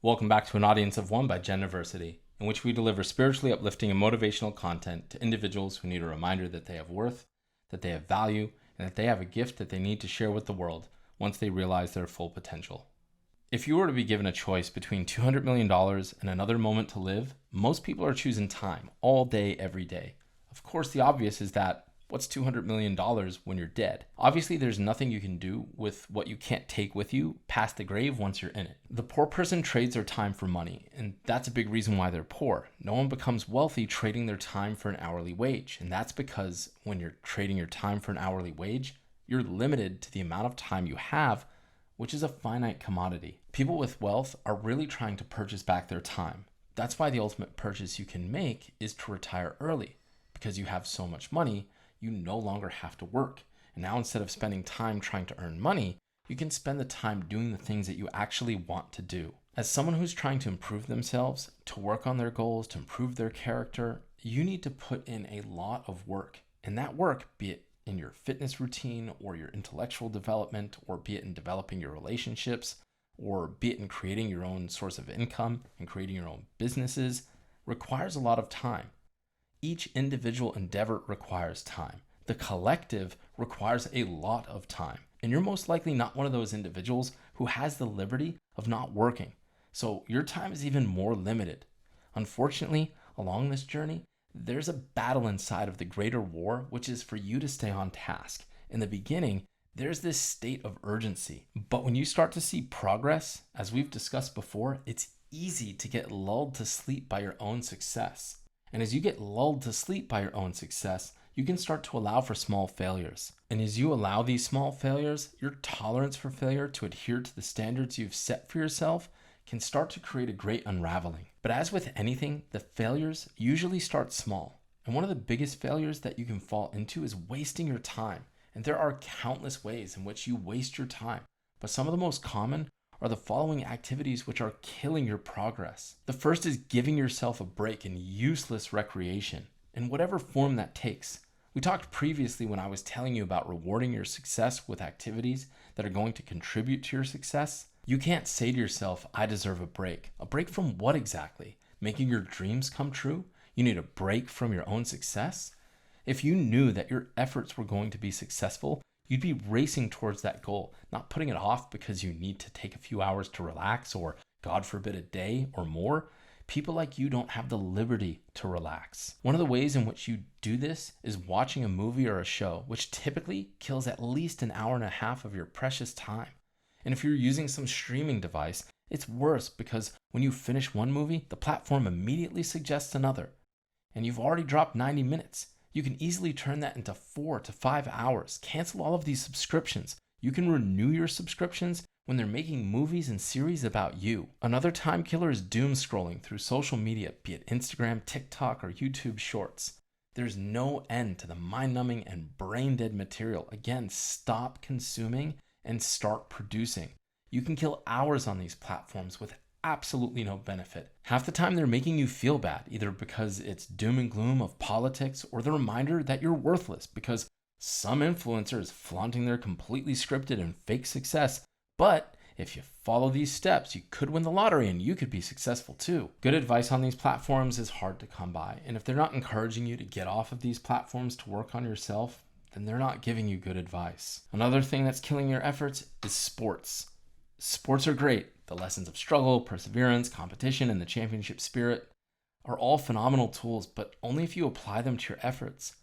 Welcome back to An Audience of One by JannahVersity, in which we deliver spiritually uplifting and motivational content to individuals who need a reminder that they have worth, that they have value, and that they have a gift that they need to share with the world once they realize their full potential. If you were to be given a choice between $200 million and another moment to live, most people are choosing time all day, every day. Of course, the obvious is that what's $200 million when you're dead? Obviously, there's nothing you can do with what you can't take with you past the grave once you're in it. The poor person trades their time for money, and that's a big reason why they're poor. No one becomes wealthy trading their time for an hourly wage, and that's because when you're trading your time for an hourly wage, you're limited to the amount of time you have, which is a finite commodity. People with wealth are really trying to purchase back their time. That's why the ultimate purchase you can make is to retire early, because you have so much money, you no longer have to work. And now instead of spending time trying to earn money, you can spend the time doing the things that you actually want to do. As someone who's trying to improve themselves, to work on their goals, to improve their character, you need to put in a lot of work. And that work, be it in your fitness routine or your intellectual development, or be it in developing your relationships, or be it in creating your own source of income and creating your own businesses, requires a lot of time. Each individual endeavor requires time. The collective requires a lot of time. And you're most likely not one of those individuals who has the liberty of not working. So your time is even more limited. Unfortunately, along this journey, there's a battle inside of the greater war, which is for you to stay on task. In the beginning, there's this state of urgency. But when you start to see progress, as we've discussed before, it's easy to get lulled to sleep by your own success. And as you get lulled to sleep by your own success, you can start to allow for small failures. And as you allow these small failures, your tolerance for failure to adhere to the standards you've set for yourself can start to create a great unraveling. But as with anything, the failures usually start small. And one of the biggest failures that you can fall into is wasting your time. And there are countless ways in which you waste your time. But some of the most common are the following activities which are killing your progress. The first is giving yourself a break in useless recreation, in whatever form that takes. We talked previously when I was telling you about rewarding your success with activities that are going to contribute to your success. You can't say to yourself, I deserve a break. A break from what exactly? Making your dreams come true? You need a break from your own success? If you knew that your efforts were going to be successful, you'd be racing towards that goal, not putting it off because you need to take a few hours to relax or, God forbid, a day or more. People like you don't have the liberty to relax. One of the ways in which you do this is watching a movie or a show, which typically kills at least an hour and a half of your precious time. And if you're using some streaming device, it's worse because when you finish one movie, the platform immediately suggests another. And you've already dropped 90 minutes. You can easily turn that into 4 to 5 hours. Cancel all of these subscriptions. You can renew your subscriptions when they're making movies and series about you. Another time killer is doom scrolling through social media, be it Instagram, TikTok, or YouTube Shorts. There's no end to the mind-numbing and brain-dead material. Again, stop consuming and start producing. You can kill hours on these platforms with absolutely no benefit. Half the time they're making you feel bad, either because it's doom and gloom of politics or the reminder that you're worthless because some influencer is flaunting their completely scripted and fake success. But if you follow these steps, you could win the lottery and you could be successful too. Good advice on these platforms is hard to come by. And if they're not encouraging you to get off of these platforms to work on yourself, then they're not giving you good advice. Another thing that's killing your efforts is sports. Sports are great. The lessons of struggle, perseverance, competition, and the championship spirit are all phenomenal tools, but only if you apply them to your efforts.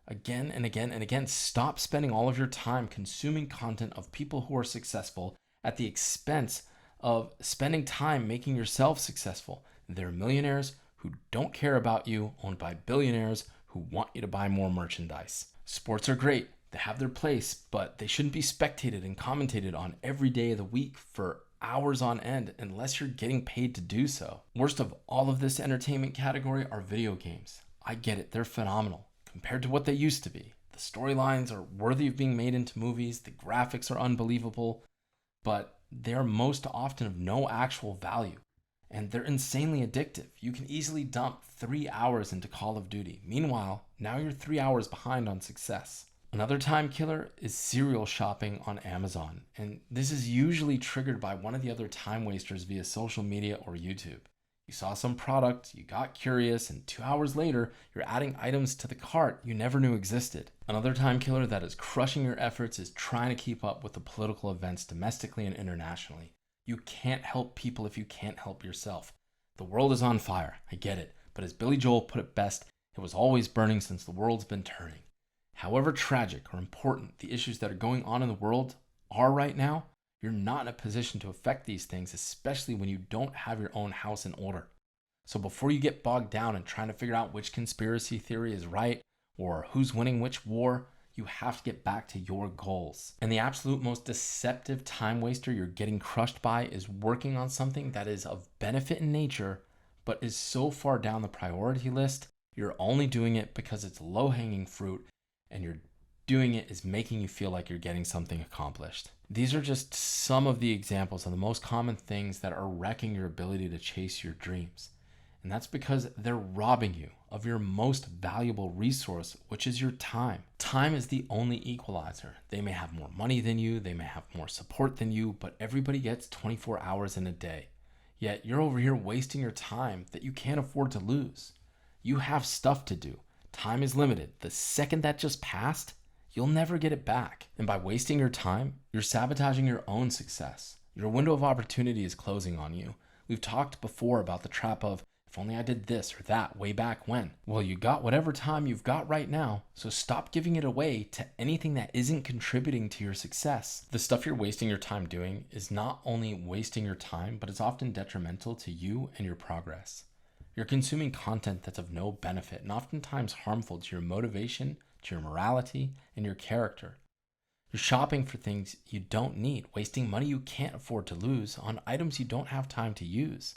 Again and again and again, stop spending all of your time consuming content of people who are successful at the expense of spending time making yourself successful. They're millionaires who don't care about you, owned by billionaires who want you to buy more merchandise. Sports are great. They have their place, but they shouldn't be spectated and commentated on every day of the week for hours on end unless you're getting paid to do so. Worst of all of this entertainment category are video games. I get it, they're phenomenal compared to what they used to be. The storylines are worthy of being made into movies, the graphics are unbelievable, but they're most often of no actual value. And they're insanely addictive. You can easily dump 3 hours into Call of Duty. Meanwhile, now you're 3 hours behind on success. Another time killer is serial shopping on Amazon, and this is usually triggered by one of the other time wasters via social media or YouTube. You saw some product, you got curious, and 2 hours later, you're adding items to the cart you never knew existed. Another time killer that is crushing your efforts is trying to keep up with the political events domestically and internationally. You can't help people if you can't help yourself. The world is on fire, I get it, but as Billy Joel put it best, it was always burning since the world's been turning. However tragic or important the issues that are going on in the world are right now, you're not in a position to affect these things, especially when you don't have your own house in order. So before you get bogged down in trying to figure out which conspiracy theory is right or who's winning which war, you have to get back to your goals. And the absolute most deceptive time waster you're getting crushed by is working on something that is of benefit in nature, but is so far down the priority list, you're only doing it because it's low-hanging fruit and you're doing it is making you feel like you're getting something accomplished. These are just some of the examples of the most common things that are wrecking your ability to chase your dreams. And that's because they're robbing you of your most valuable resource, which is your time. Time is the only equalizer. They may have more money than you, they may have more support than you, but everybody gets 24 hours in a day. Yet you're over here wasting your time that you can't afford to lose. You have stuff to do. Time is limited. The second that just passed, you'll never get it back. And by wasting your time, you're sabotaging your own success. Your window of opportunity is closing on you. We've talked before about the trap of, if only I did this or that way back when. Well, you got whatever time you've got right now, so stop giving it away to anything that isn't contributing to your success. The stuff you're wasting your time doing is not only wasting your time, but it's often detrimental to you and your progress. You're consuming content that's of no benefit and oftentimes harmful to your motivation, to your morality, and your character. You're shopping for things you don't need, wasting money you can't afford to lose on items you don't have time to use.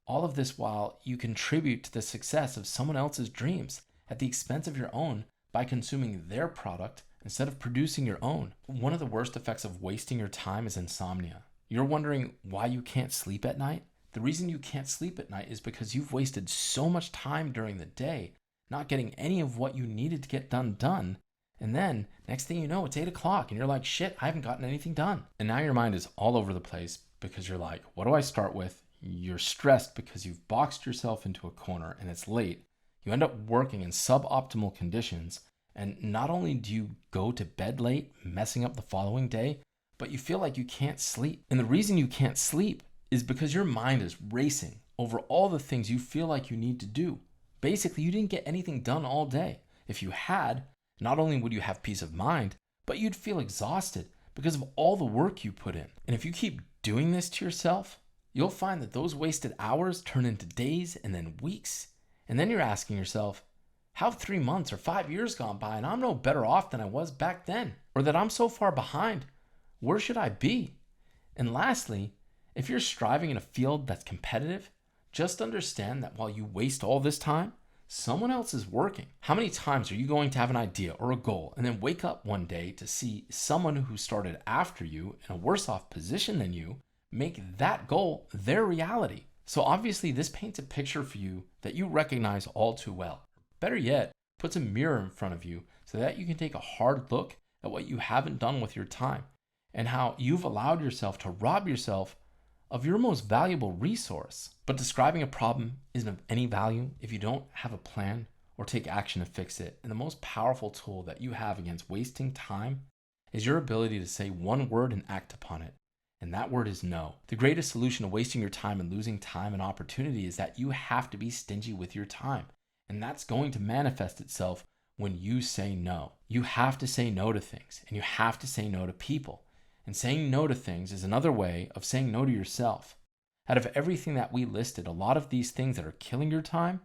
All of this while you contribute to the success of someone else's dreams at the expense of your own by consuming their product instead of producing your own. One of the worst effects of wasting your time is insomnia. You're wondering why you can't sleep at night? The reason you can't sleep at night is because you've wasted so much time during the day not getting any of what you needed to get done. And then next thing you know, it's 8 o'clock and you're like, shit, I haven't gotten anything done. And now your mind is all over the place because you're like, what do I start with? You're stressed because you've boxed yourself into a corner and it's late. You end up working in suboptimal conditions. And not only do you go to bed late, messing up the following day, but you feel like you can't sleep. And the reason you can't sleep is because your mind is racing over all the things you feel like you need to do. Basically, you didn't get anything done all day. If you had, not only would you have peace of mind, but you'd feel exhausted because of all the work you put in. And if you keep doing this to yourself, you'll find that those wasted hours turn into days and then weeks. And then you're asking yourself, how have 3 months or 5 years gone by and I'm no better off than I was back then? Or that I'm so far behind, where should I be? And lastly, if you're striving in a field that's competitive, just understand that while you waste all this time, someone else is working. How many times are you going to have an idea or a goal and then wake up one day to see someone who started after you in a worse off position than you make that goal their reality? So obviously this paints a picture for you that you recognize all too well. Better yet, puts a mirror in front of you so that you can take a hard look at what you haven't done with your time and how you've allowed yourself to rob yourself of your most valuable resource. But describing a problem isn't of any value if you don't have a plan or take action to fix it. And the most powerful tool that you have against wasting time is your ability to say one word and act upon it. And that word is no. The greatest solution to wasting your time and losing time and opportunity is that you have to be stingy with your time. And that's going to manifest itself when you say no. You have to say no to things and you have to say no to people. And saying no to things is another way of saying no to yourself. Out of everything that we listed, a lot of these things that are killing your time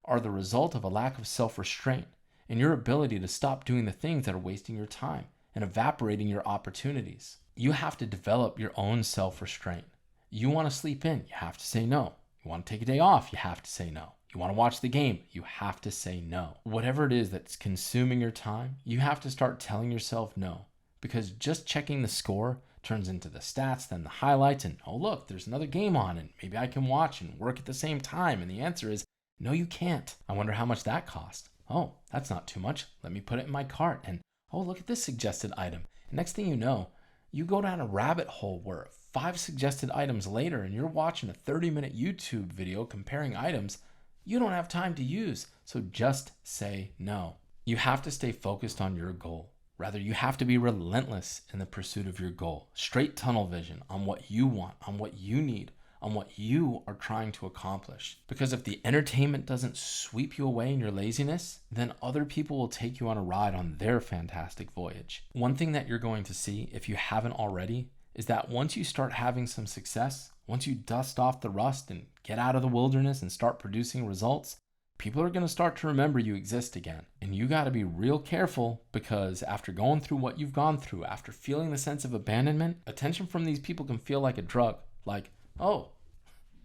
are the result of a lack of self-restraint and your ability to stop doing the things that are wasting your time and evaporating your opportunities. You have to develop your own self-restraint. You want to sleep in, you have to say no. You want to take a day off, you have to say no. You want to watch the game, you have to say no. Whatever it is that's consuming your time, you have to start telling yourself no. Because just checking the score turns into the stats, then the highlights, and oh look, there's another game on and maybe I can watch and work at the same time. And the answer is, no, you can't. I wonder how much that cost. Oh, that's not too much. Let me put it in my cart. And Oh, look at this suggested item. And next thing you know, you go down a rabbit hole where 5 suggested items later and you're watching a 30-minute YouTube video comparing items you don't have time to use. So just say no. You have to stay focused on your goal. Rather, you have to be relentless in the pursuit of your goal. Straight tunnel vision on what you want, on what you need, on what you are trying to accomplish. Because if the entertainment doesn't sweep you away in your laziness, then other people will take you on a ride on their fantastic voyage. One thing that you're going to see, if you haven't already, is that once you start having some success, once you dust off the rust and get out of the wilderness and start producing results, people are going to start to remember you exist again. And you got to be real careful, because after going through what you've gone through, after feeling the sense of abandonment, attention from these people can feel like a drug. Like, oh,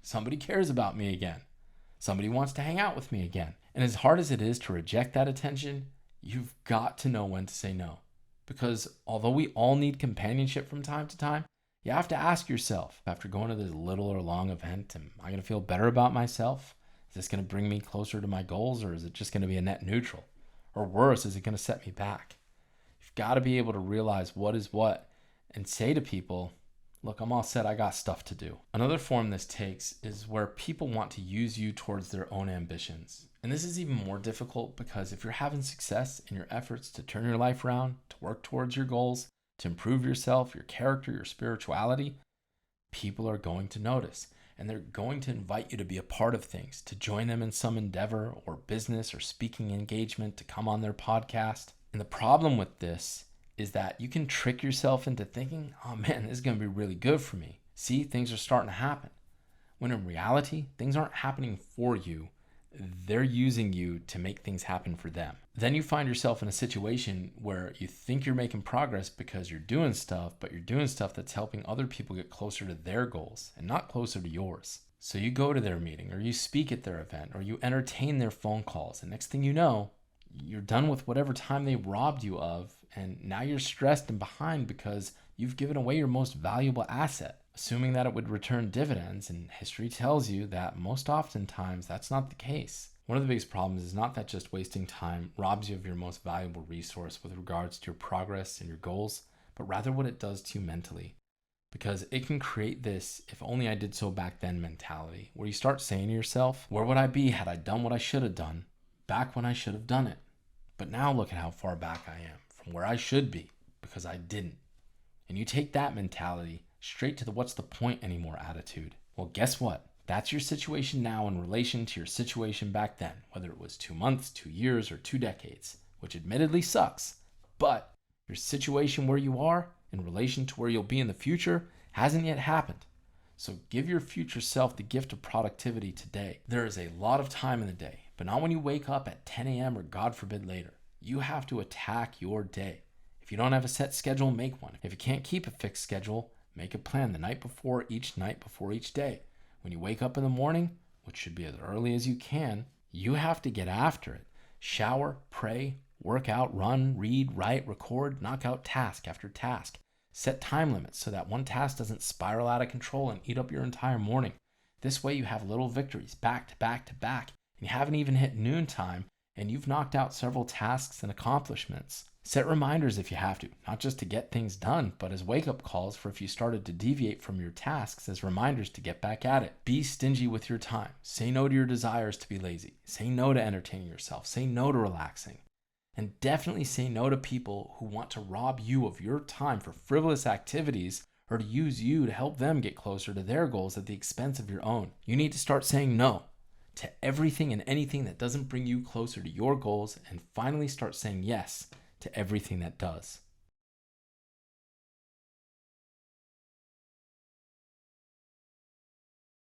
somebody cares about me again. Somebody wants to hang out with me again. And as hard as it is to reject that attention, you've got to know when to say no. Because although we all need companionship from time to time, you have to ask yourself, after going to this little or long event, am I going to feel better about myself? Is this going to bring me closer to my goals, or is it just going to be a net neutral? Or worse, is it going to set me back? You've got to be able to realize what is what and say to people, look, I'm all set. I got stuff to do. Another form this takes is where people want to use you towards their own ambitions. And this is even more difficult because if you're having success in your efforts to turn your life around, to work towards your goals, to improve yourself, your character, your spirituality, people are going to notice. And they're going to invite you to be a part of things, to join them in some endeavor or business or speaking engagement, to come on their podcast. And the problem with this is that you can trick yourself into thinking, oh man, this is going to be really good for me. See, things are starting to happen. When in reality, things aren't happening for you. They're using you to make things happen for them. Then you find yourself in a situation where you think you're making progress because you're doing stuff, but you're doing stuff that's helping other people get closer to their goals and not closer to yours. So you go to their meeting, or you speak at their event, or you entertain their phone calls. And next thing you know, you're done with whatever time they robbed you of. And now you're stressed and behind because you've given away your most valuable asset, assuming that it would return dividends. And history tells you that most oftentimes that's not the case. One of the biggest problems is not that just wasting time robs you of your most valuable resource with regards to your progress and your goals, but rather what it does to you mentally. Because it can create this if only I did so back then mentality, where you start saying to yourself, where would I be had I done what I should have done back when I should have done it? But now look at how far back I am from where I should be because I didn't. And you take that mentality straight to the what's the point anymore attitude. Well, guess what? That's your situation now in relation to your situation back then, whether it was 2 months, 2 years, or 2 decades, which admittedly sucks. But your situation where you are in relation to where you'll be in the future hasn't yet happened. So give your future self the gift of productivity today. There is a lot of time in the day, but not when you wake up at 10 a.m. or God forbid later. You have to attack your day. If you don't have a set schedule, make one. If you can't keep a fixed schedule, make a plan the night before each day. When you wake up in the morning, which should be as early as you can, you have to get after it. Shower, pray, work out, run, read, write, record, knock out task after task. Set time limits so that one task doesn't spiral out of control and eat up your entire morning. This way you have little victories back to back to back, and you haven't even hit noontime, and you've knocked out several tasks and accomplishments. Set reminders if you have to, not just to get things done, but as wake-up calls for if you started to deviate from your tasks as reminders to get back at it. Be stingy with your time. Say no to your desires to be lazy. Say no to entertaining yourself. Say no to relaxing. And definitely say no to people who want to rob you of your time for frivolous activities or to use you to help them get closer to their goals at the expense of your own. You need to start saying no to everything and anything that doesn't bring you closer to your goals, and finally start saying yes to everything that does.